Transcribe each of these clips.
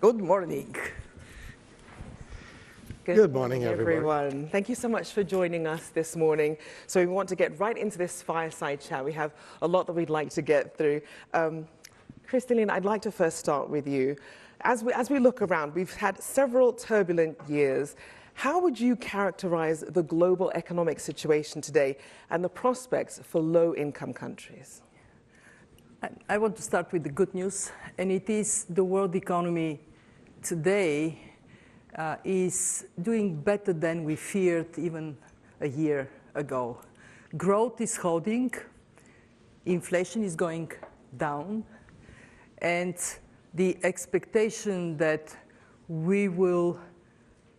Good morning. Good morning, everyone. Thank you so much for joining us this morning. So we want to get right into this fireside chat. We have a lot that we'd like to get through. Kristalina, I'd like to first start with you. As we look around, we've had several turbulent years. How would you characterize the global economic situation today and the prospects for low-income countries? I want to start with the good news, and it is the world economy today is doing better than we feared even a year ago. Growth is holding, inflation is going down, and the expectation that we will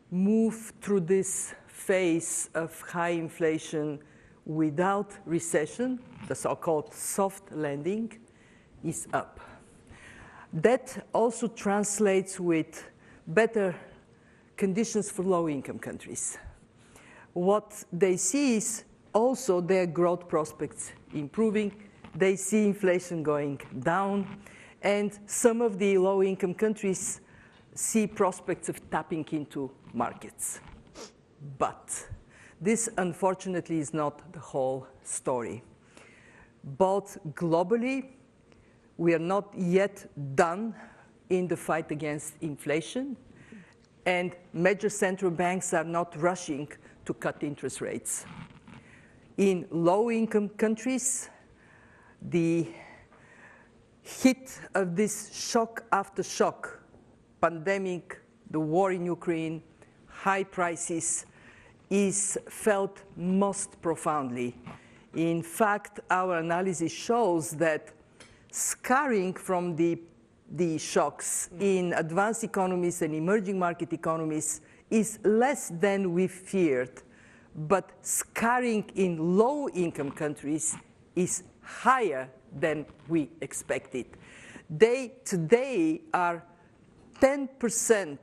move through this phase of high inflation without recession, the so-called soft landing, is up. That also translates with better conditions for low-income countries. What they see is also their growth prospects improving. They see inflation going down, and some of the low-income countries see prospects of tapping into markets. But this, unfortunately, is not the whole story. Both globally, we are not yet done in the fight against inflation, and major central banks are not rushing to cut interest rates. In low-income countries, the hit of this shock after shock, pandemic, the war in Ukraine, high prices, is felt most profoundly. In fact, our analysis shows that scarring from the shocks in advanced economies and emerging market economies is less than we feared, but scarring in low-income countries is higher than we expected. They today are 10%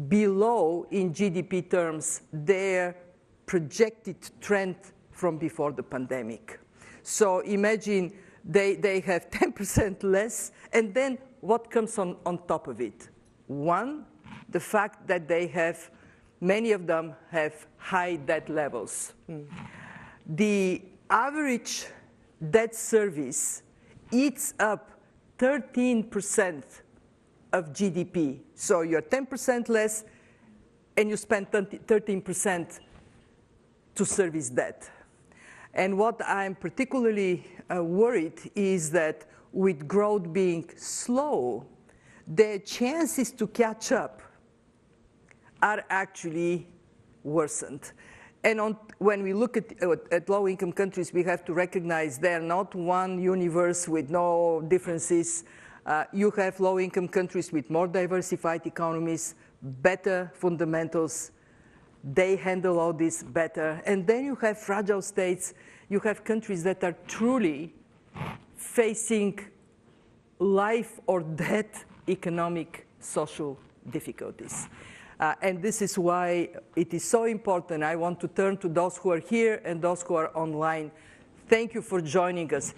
below, in GDP terms, their projected trend from before the pandemic. So imagine they have 10% less, and then what comes on top of it? One, the fact that many of them have high debt levels. The average debt service eats up 13% of GDP. So you're 10% less, and you spend 13% to service debt. And what I'm particularly worried is that with growth being slow, their chances to catch up are actually worsened. And when we look at low-income countries, we have to recognize they're not one universe with no differences. You have low-income countries with more diversified economies, better fundamentals. They handle all this better. And then you have fragile states. You have countries that are truly facing life or death economic, social difficulties. And this is why it is so important. I want to turn to those who are here and those who are online. Thank you for joining us.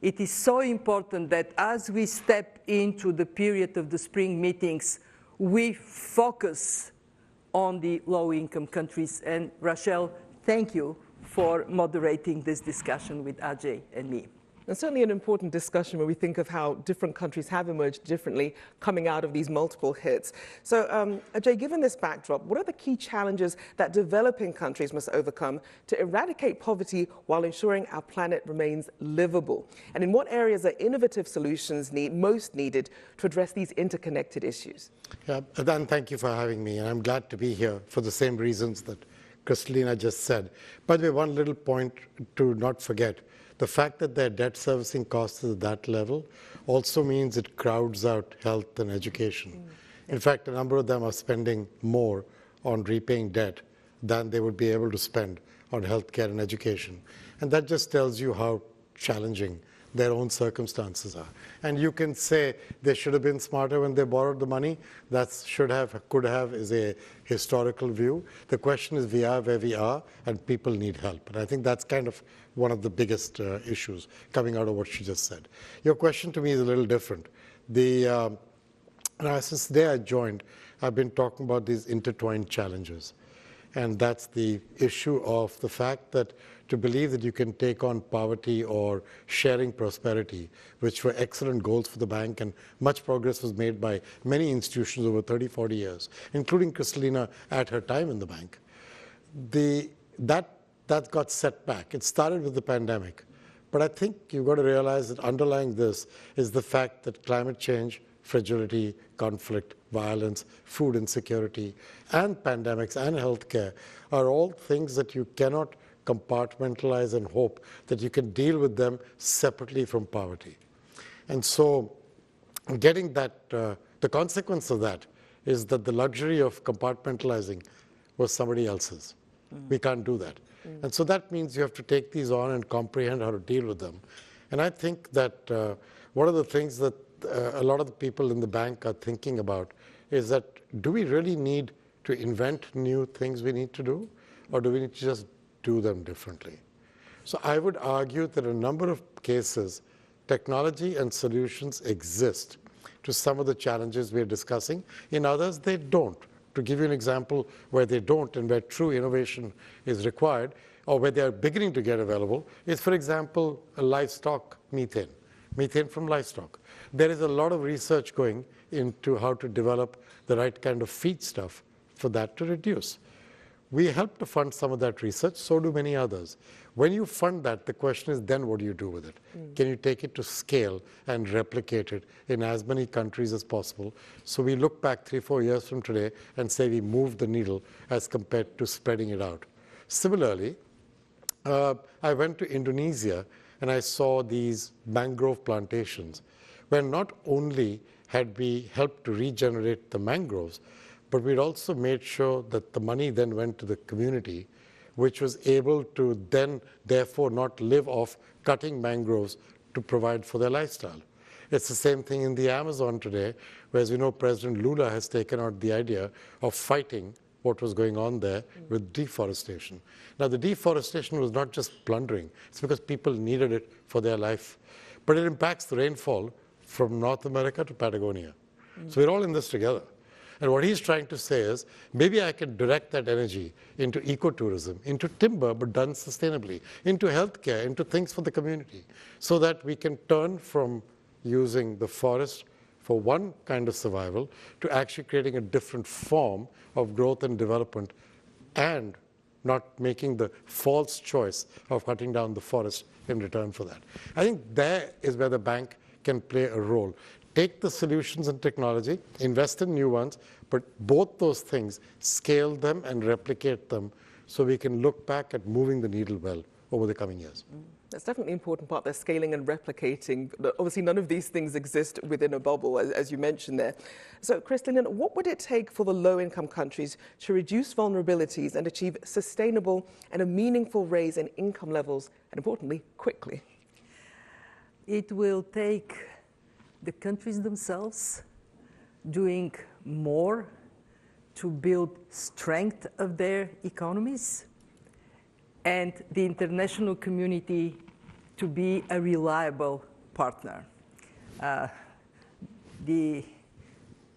It is so important that as we step into the period of the spring meetings, we focus on the low-income countries. And Rachel, thank you for moderating this discussion with Ajay and me. And certainly an important discussion when we think of how different countries have emerged differently coming out of these multiple hits. So, Ajay, given this backdrop, what are the key challenges that developing countries must overcome to eradicate poverty while ensuring our planet remains livable? And in what areas are innovative solutions most needed to address these interconnected issues? Yeah, Dan, thank you for having me. And I'm glad to be here for the same reasons that Kristalina just said. By the way, one little point to not forget. The fact that their debt servicing cost is at that level also means it crowds out health and education. In fact, a number of them are spending more on repaying debt than they would be able to spend on healthcare and education. And that just tells you how challenging their own circumstances are. And you can say they should have been smarter when they borrowed the money. That should have, could have is a historical view. The question is we are where we are and people need help. And I think that's kind of one of the biggest issues coming out of what she just said. Your question to me is a little different. Now, since the day I joined, I've been talking about these intertwined challenges. And that's the issue of the fact that to believe that you can take on poverty or sharing prosperity, which were excellent goals for the bank, and much progress was made by many institutions over 30, 40 years, including Kristalina at her time in the bank. That got set back. It started with the pandemic. But I think you've got to realize that underlying this is the fact that climate change, fragility, conflict, violence, food insecurity, and pandemics and healthcare are all things that you cannot compartmentalize and hope that you can deal with them separately from poverty. And so getting that, the consequence of that is that the luxury of compartmentalizing was somebody else's. We can't do that. And so that means you have to take these on and comprehend how to deal with them. And I think that one of the things that a lot of the people in the bank are thinking about is that do we really need to invent new things we need to do, or do we need to just do them differently? So I would argue that in a number of cases, technology and solutions exist to some of the challenges we're discussing. In others, they don't. To give you an example where they don't and where true innovation is required, or where they are beginning to get available, is, for example, livestock methane, methane from livestock. There is a lot of research going into how to develop the right kind of feed stuff for that to reduce. We help to fund some of that research, so do many others. When you fund that, the question is then what do you do with it? Can you take it to scale and replicate it in as many countries as possible? So we look back 3-4 years from today and say we moved the needle as compared to spreading it out. Similarly, I went to Indonesia and I saw these mangrove plantations where not only had we helped to regenerate the mangroves, but we'd also made sure that the money then went to the community, which was able to then therefore not live off cutting mangroves to provide for their lifestyle. It's the same thing in the Amazon today, where, as we know, President Lula has taken out the idea of fighting what was going on there with deforestation. Now, the deforestation was not just plundering. It's because people needed it for their life. But it impacts the rainfall from North America to Patagonia. So we're all in this together. And what he's trying to say is, maybe I can direct that energy into ecotourism, into timber, but done sustainably, into healthcare, into things for the community, so that we can turn from using the forest for one kind of survival to actually creating a different form of growth and development, and not making the false choice of cutting down the forest in return for that. I think there is where the bank can play a role. Take the solutions and technology, invest in new ones, but both those things, scale them and replicate them so we can look back at moving the needle well over the coming years. That's definitely an important part, there, scaling and replicating. But obviously, none of these things exist within a bubble, as you mentioned there. So, Kristalina, what would it take for the low-income countries to reduce vulnerabilities and achieve sustainable and a meaningful raise in income levels, and importantly, quickly? It will take the countries themselves doing more to build strength of their economies, and the international community to be a reliable partner. The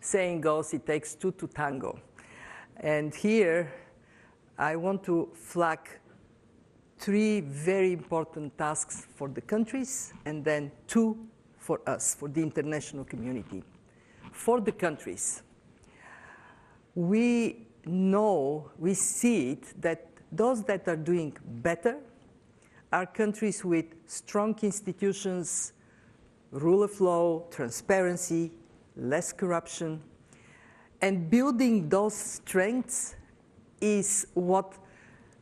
saying goes, it takes two to tango. And here, I want to flag three very important tasks for the countries, and then two for us, for the international community. For the countries, we know, we see it, that those that are doing better are countries with strong institutions, rule of law, transparency, less corruption. And building those strengths is what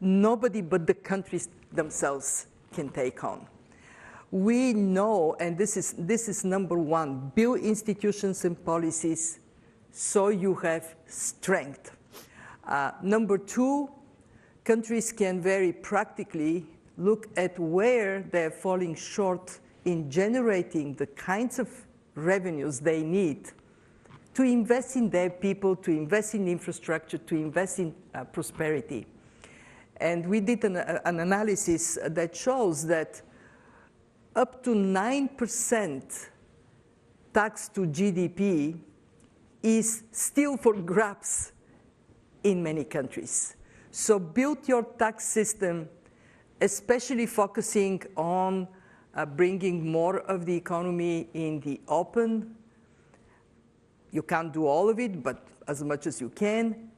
nobody but the countries themselves can take on. We know, and this is number one, build institutions and policies so you have strength. Number two, countries can very practically look at where they're falling short in generating the kinds of revenues they need to invest in their people, to invest in infrastructure, to invest in prosperity. And we did an analysis that shows that up to 9% tax to GDP is still for grabs in many countries. So build your tax system, especially focusing on bringing more of the economy in the open. You can't do all of it, but as much as you can.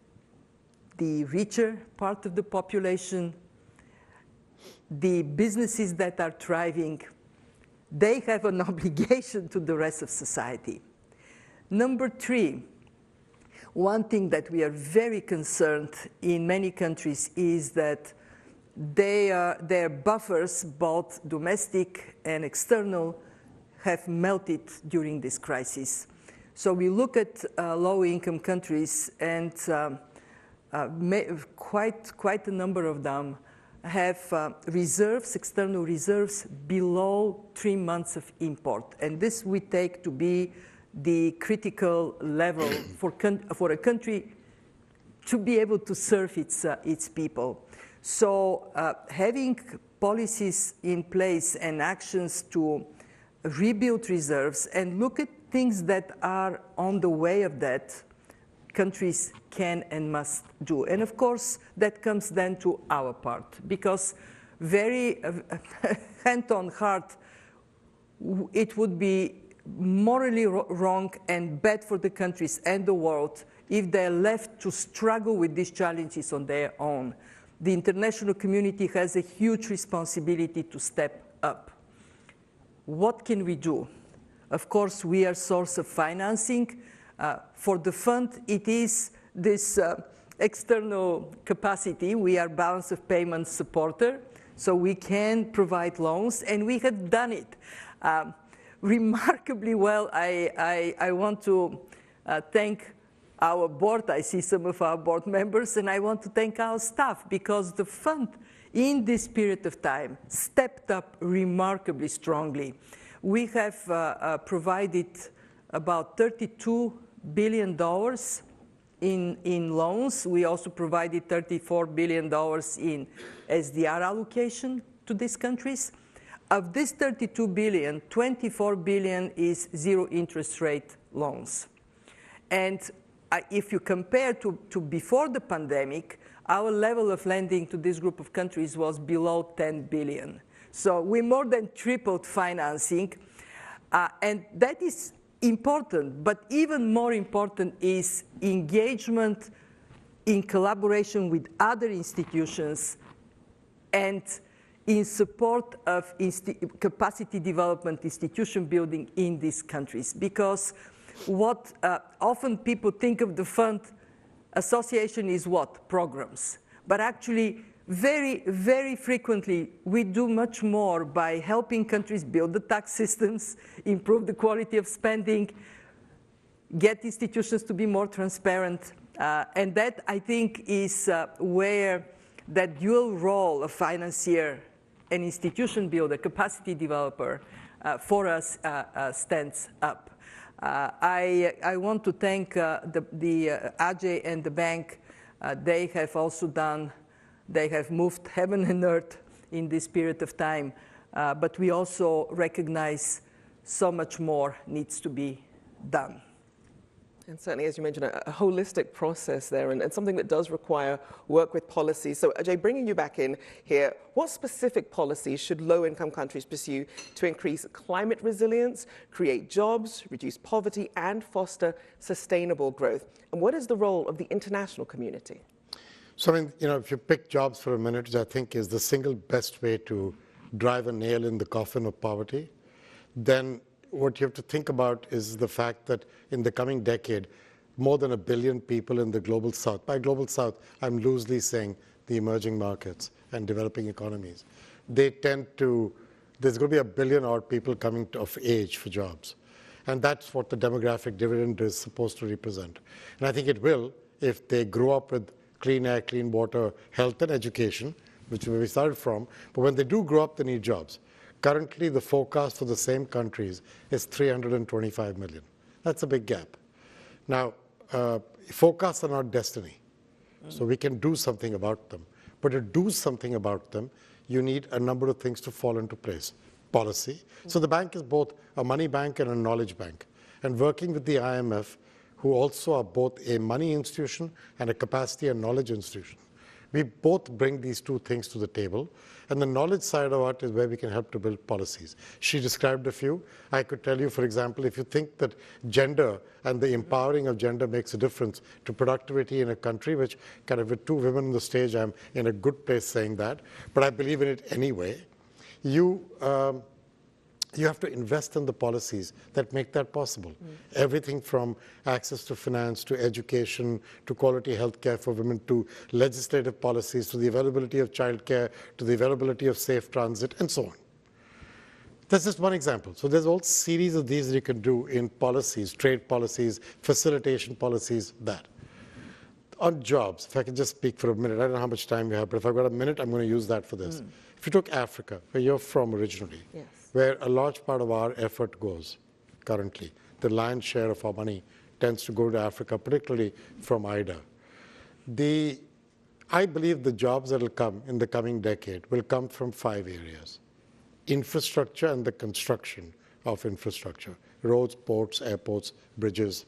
The richer part of the population, the businesses that are thriving, they have an obligation to the rest of society. Number 3, one thing that we are very concerned in many countries is that their buffers, both domestic and external, have melted during this crisis. So we look at low-income countries, and quite a number of them have reserves, external reserves, below 3 months of import. And this we take to be the critical level for a country to be able to serve its people. So having policies in place and actions to rebuild reserves and look at things that are on the way of that, countries can and must do. And of course, that comes then to our part, because very hand on heart, it would be morally wrong and bad for the countries and the world if they're left to struggle with these challenges on their own. The international community has a huge responsibility to step up. What can we do? Of course, we are source of financing. For the fund, it is this external capacity. We are balance of payment supporter, so we can provide loans, and we have done it remarkably well. I want to thank our board. I see some of our board members, and I want to thank our staff, because the fund in this period of time stepped up remarkably strongly. We have provided about $32 billion in loans. We also provided $34 billion in SDR allocation to these countries. Of this $32 billion, $24 billion is zero interest rate loans. And if you compare to before the pandemic, our level of lending to this group of countries was below $10 billion. So we more than tripled financing, and that is important, but even more important is engagement in collaboration with other institutions and in support of capacity development, institution building in these countries. Because what often people think of the fund association is what? Programs. But actually, very, very frequently, we do much more by helping countries build the tax systems, improve the quality of spending, get institutions to be more transparent. And that, I think, is where that dual role of financier and institution builder, capacity developer, for us stands up. I want to thank the Ajay and the bank. They have also done. They have moved heaven and earth in this period of time, but we also recognize so much more needs to be done. And certainly, as you mentioned, a holistic process there, and something that does require work with policy. So Ajay, bringing you back in here, what specific policies should low-income countries pursue to increase climate resilience, create jobs, reduce poverty, and foster sustainable growth? And what is the role of the international community? So, I mean, if you pick jobs for a minute, which I think is the single best way to drive a nail in the coffin of poverty, then what you have to think about is the fact that in the coming decade, more than 1 billion people in the global south, by global south, I'm loosely saying the emerging markets and developing economies, there's going to be 1 billion odd people coming of age for jobs. And that's what the demographic dividend is supposed to represent. And I think it will if they grow up with clean air, clean water, health, and education, which we started from. But when they do grow up, they need jobs. Currently, the forecast for the same countries is 325 million. That's a big gap. Now, forecasts are not destiny, so we can do something about them. But to do something about them, you need a number of things to fall into place. Policy. So the bank is both a money bank and a knowledge bank. And working with the IMF, who also are both a money institution and a capacity and knowledge institution. We both bring these two things to the table, and the knowledge side of it is where we can help to build policies. She described a few. I could tell you, for example, if you think that gender and the empowering of gender makes a difference to productivity in a country, which kind of with two women on the stage, I'm in a good place saying that, but I believe in it anyway. You have to invest in the policies that make that possible. Everything from access to finance, to education, to quality health care for women, to legislative policies, to the availability of childcare, to the availability of safe transit, and so on. That's just one example. So there's a whole series of these that you can do in policies, trade policies, facilitation policies, that. On jobs, if I can just speak for a minute, I don't know how much time you have, but if I've got a minute, I'm going to use that for this. If you took Africa, where you're from originally, yes, where a large part of our effort goes currently, the lion's share of our money tends to go to Africa, particularly from IDA. I believe the jobs that will come in the coming decade will come from 5 areas. Infrastructure and the construction of infrastructure, roads, ports, airports, bridges.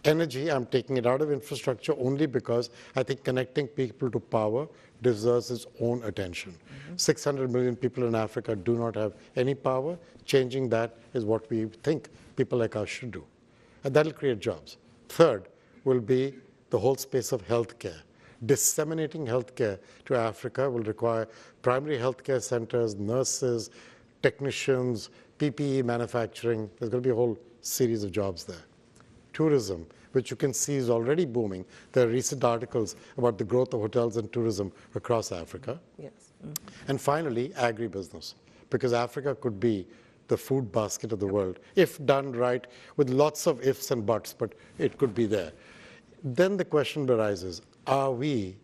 Energy, I'm taking it out of infrastructure only because I think connecting people to power deserves its own attention. 600 million people in Africa do not have any power. Changing that is what we think people like us should do. And that'll create jobs. Third will be the whole space of healthcare. Disseminating healthcare to Africa will require primary healthcare centers, nurses, technicians, PPE manufacturing. There's going to be a whole series of jobs there. Tourism, which you can see is already booming. There are recent articles about the growth of hotels and tourism across Africa. yes. And finally, agribusiness, because Africa could be the food basket of the world, if done right, with lots of ifs and buts, but it could be there. Then the question arises, are we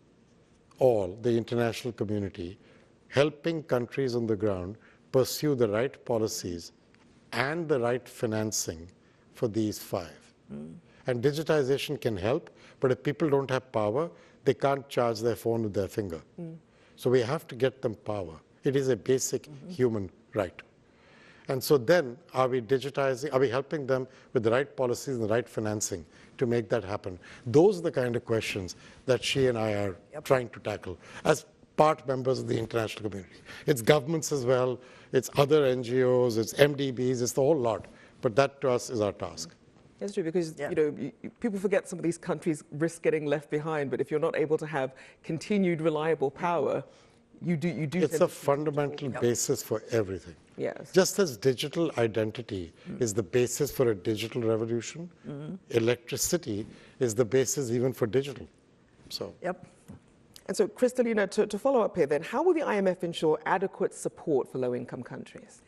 all, the international community, helping countries on the ground pursue the right policies and the right financing for these 5? And digitization can help, but if people don't have power, they can't charge their phone with their finger. So we have to get them power. It is a basic human right. And so then, are we digitizing, are we helping them with the right policies and the right financing to make that happen? Those are the kind of questions that she and I are trying to tackle as part members of the international community. It's governments as well, it's other NGOs, it's MDBs, it's the whole lot. But that to us is our task. It's true, because people forget some of these countries risk getting left behind, but if you're not able to have continued reliable power, you do. It's a fundamental basis for everything. Yes. Just as digital identity is the basis for a digital revolution, electricity is the basis even for digital. So. Yep. And so, Kristalina, to follow up here then, how will the IMF ensure adequate support for low-income countries?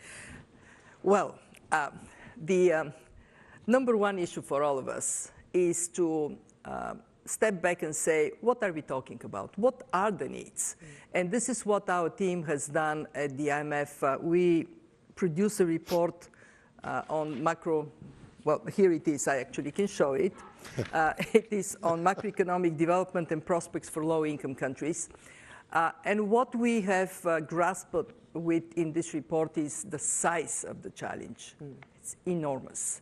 Well, the number one issue for all of us is to step back and say, what are we talking about? What are the needs? And this is what our team has done at the IMF. We produce a report on macro, well, here it is, I actually can show it. It is on macroeconomic development and prospects for low-income countries. And what we have grasped with in this report is the size of the challenge. It's enormous.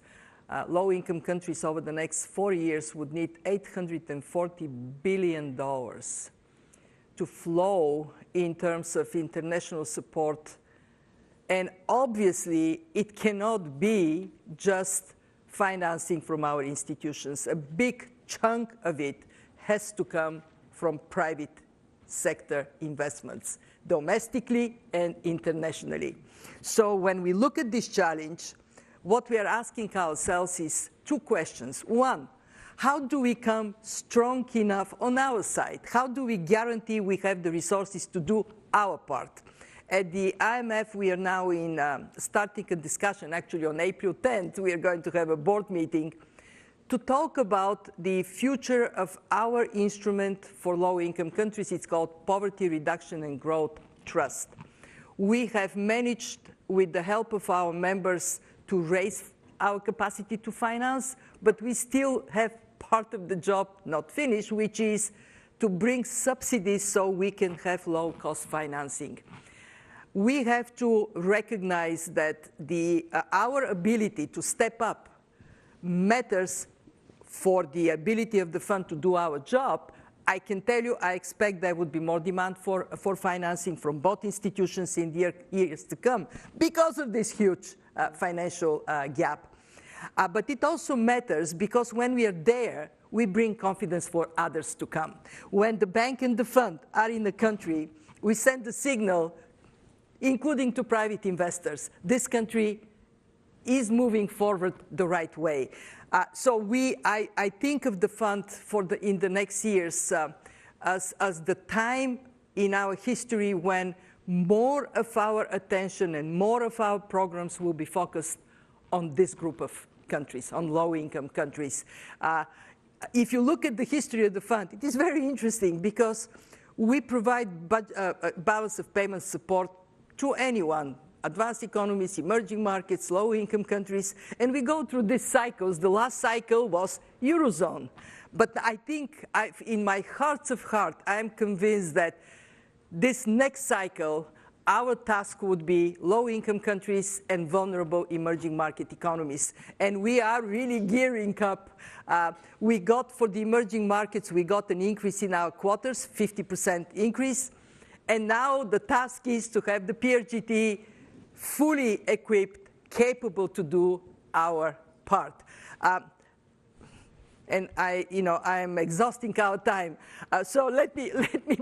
Low-income countries over the next 4 years would need $840 billion to flow in terms of international support. And obviously, it cannot be just financing from our institutions. A big chunk of it has to come from private sector investments, domestically and internationally. So when we look at this challenge, what we are asking ourselves is 2 questions. One, how do we come strong enough on our side? How do we guarantee we have the resources to do our part? At the IMF, we are now starting a discussion. Actually, on April 10th, we are going to have a board meeting to talk about the future of our instrument for low-income countries. It's called Poverty Reduction and Growth Trust. We have managed, with the help of our members, to raise our capacity to finance, but we still have part of the job not finished, which is to bring subsidies so we can have low-cost financing. We have to recognize that our ability to step up matters for the ability of the fund to do our job, I can tell you I expect there would be more demand for financing from both institutions in the years to come because of this huge financial gap. But it also matters because when we are there, we bring confidence for others to come. When the bank and the fund are in the country, we send a signal, including to private investors. This country is moving forward the right way. So I think of the fund in the next years as the time in our history when more of our attention and more of our programs will be focused on this group of countries, on low-income countries. If you look at the history of the fund, it is very interesting because we provide balance of payment support to anyone, advanced economies, emerging markets, low-income countries, and we go through these cycles. The last cycle was Eurozone. But I think in my heart of heart, I am convinced that this next cycle, our task would be low-income countries and vulnerable emerging market economies. And we are really gearing up. We got, for the emerging markets, we got an increase in our quotas, 50% increase. And now the task is to have the PRGT fully equipped, capable to do our part. And I am exhausting our time. So let me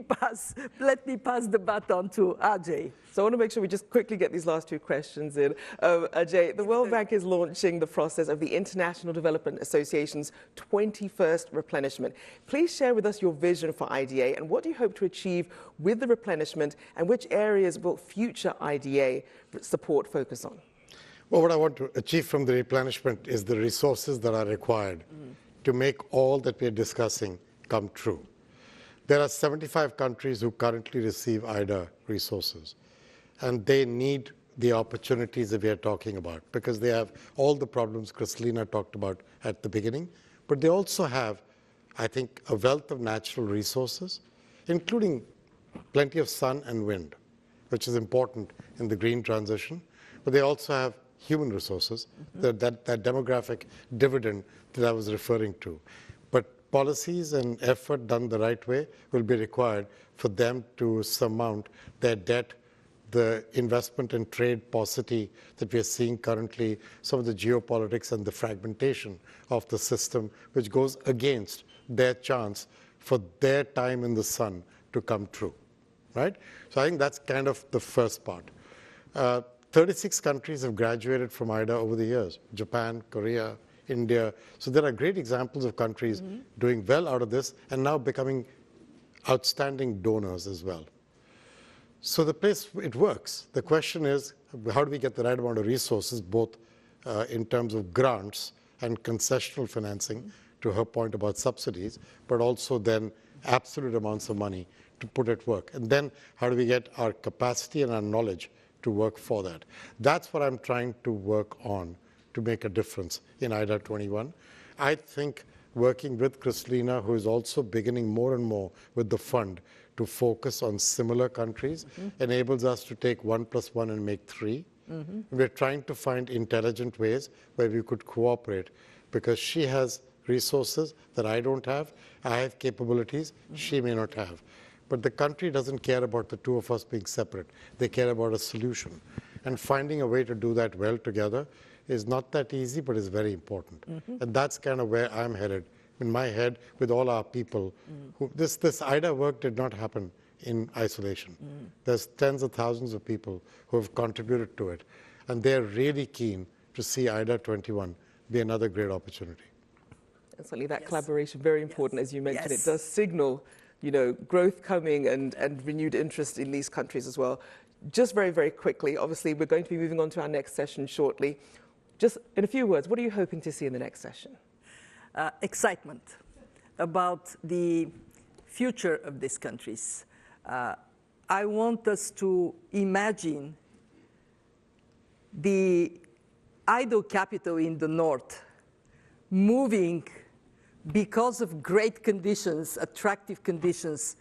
pass the baton to Ajay. So I want to make sure we just quickly get these last two questions in. Ajay, the World Bank is launching the process of the International Development Association's 21st replenishment. Please share with us your vision for IDA and what do you hope to achieve with the replenishment and which areas will future IDA support focus on? Well, what I want to achieve from the replenishment is the resources that are required to make all that we're discussing come true. There are 75 countries who currently receive IDA resources, and they need the opportunities that we are talking about because they have all the problems Kristalina talked about at the beginning, but they also have, I think, a wealth of natural resources, including plenty of sun and wind, which is important in the green transition, but they also have human resources, that demographic dividend that I was referring to. But policies and effort done the right way will be required for them to surmount their debt, the investment and trade paucity that we are seeing currently, some of the geopolitics and the fragmentation of the system, which goes against their chance for their time in the sun to come true, right? So I think that's kind of the first part. 36 countries have graduated from IDA over the years, Japan, Korea, India. So there are great examples of countries doing well out of this and now becoming outstanding donors as well. So the place, it works. The question is, how do we get the right amount of resources, both in terms of grants and concessional financing, to her point about subsidies, but also then absolute amounts of money to put at work. And then how do we get our capacity and our knowledge to work for that? That's what I'm trying to work on to make a difference in IDA 21. I think working with Kristalina, who is also beginning more and more with the fund to focus on similar countries, enables us to take 1 + 1 and make 3. We're trying to find intelligent ways where we could cooperate because she has resources that I don't have. I have capabilities she may not have. But the country doesn't care about the two of us being separate. They care about a solution. And finding a way to do that well together is not that easy, but is very important. And that's kind of where I'm headed, in my head, with all our people. Who, this IDA work did not happen in isolation. There's tens of thousands of people who have contributed to it. And they're really keen to see IDA 21 be another great opportunity. And certainly that collaboration, very important, as you mentioned. It does signal, growth coming and renewed interest in these countries as well. Just very, very quickly, obviously, we're going to be moving on to our next session shortly. Just in a few words, what are you hoping to see in the next session? Excitement about the future of these countries. I want us to imagine the idle capital in the north moving because of great conditions, attractive conditions,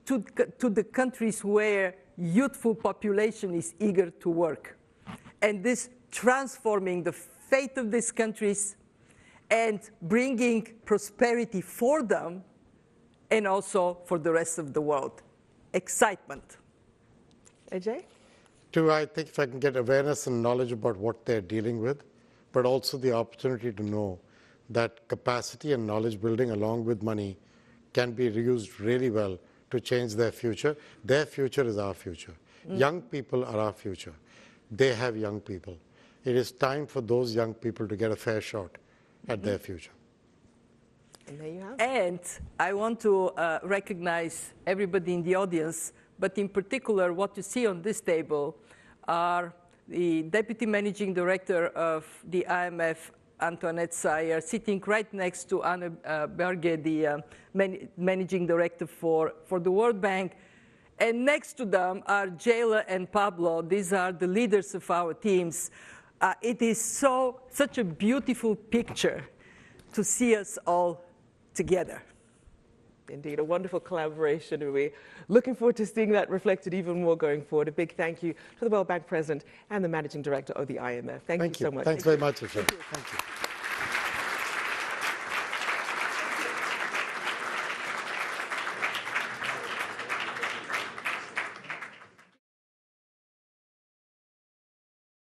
to the countries where youthful population is eager to work. And this transforming the fate of these countries and bringing prosperity for them and also for the rest of the world. Excitement. Ajay? Two, I think if I can get awareness and knowledge about what they're dealing with, but also the opportunity to know that capacity and knowledge building along with money can be used really well to change their future. Their future is our future. Young people are our future. They have young people. It is time for those young people to get a fair shot at their future. And there you have it. And I want to recognize everybody in the audience, but in particular, what you see on this table are the Deputy Managing Director of the IMF, Antoinette Sayer, sitting right next to Anne Berge, the Managing Director for the World Bank. And next to them are Jayla and Pablo. These are the leaders of our teams. It is such a beautiful picture to see us all together. Indeed, a wonderful collaboration. We're looking forward to seeing that reflected even more going forward. A big thank you to the World Bank President and the Managing Director of the IMF. Thank you so much. Thanks very much, Ajay. Thank you.